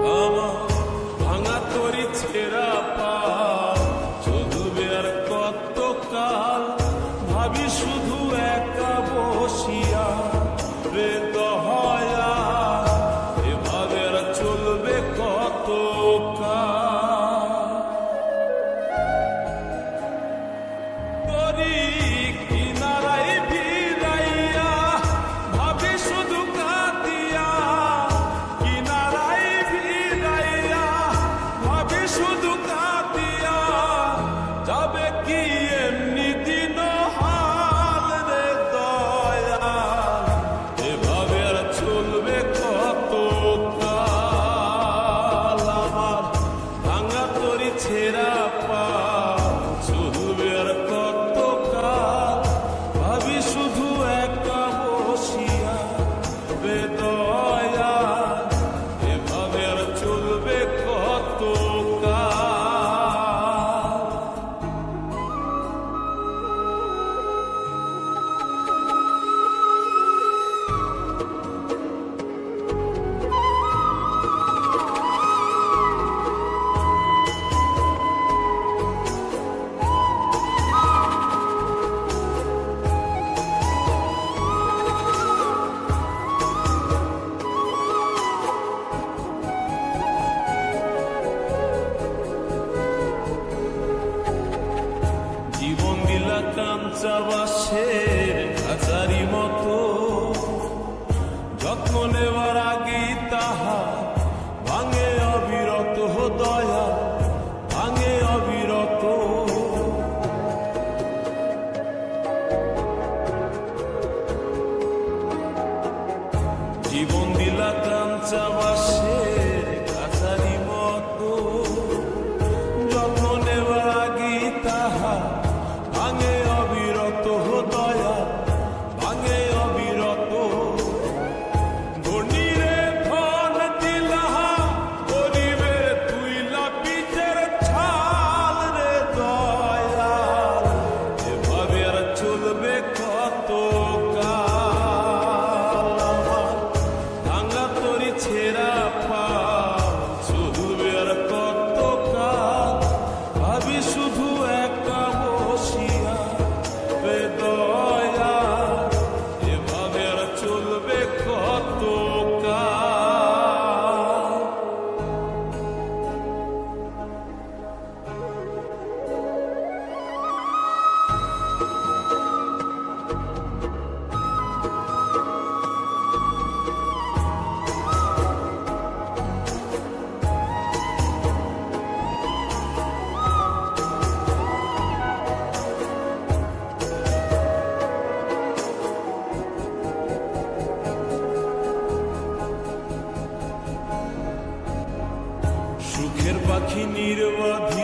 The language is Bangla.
আমার ভাঙা তরি ছেঁড়া পা চলবে আর কত কাল, ভাবি শুধু একা বসিয়া রে দহয়া, এভাবে আর চলবে কত কাল। তরি কিনারায় ভিড়াইয়া ভাবি শুধু কাঁদিয়া, কিনারায় ভিড়াইয়া ভাবি শুধু কাঁদিয়া, যাবে কি এমনি দিন হাল রে দয়াল, এভাবে আর চলবে কত কাল। আমার ভাঙা তরি ছেঁড়া পা চলবে আর কত কাল, ভাবি শুধু একা বসিয়া রে দয়াল, এভাবে আর চলবে কত কাল। জীবন দিলা কাঞ্চা বাসের খাঁচারি মতো, যত্ন নেওয়ার আগেই তাহা ভাঙে অবিরত দয়া, ভাঙে অবিরত। জীবন দিলা কাঞ্চা বাসের খাঁচারি মতো, যত্ন নেওয়ার আগেই তাহা ভাঙে অবিরত দয়া, ভাঙে অবিরত। ধনীরে ধন দিলা, গরিবে তুইলা পিঠের ছাল রে দয়াল, এভাবে আর চলবে কত কাল। আমার ভাঙা তরি ছেঁড়া পা চলবে আর কত কাল, ভাবি শুধু একা বসিয়া রে দয়াল, এভাবে আর চলবে কত কাল। সুখের পাখি নির্বাধ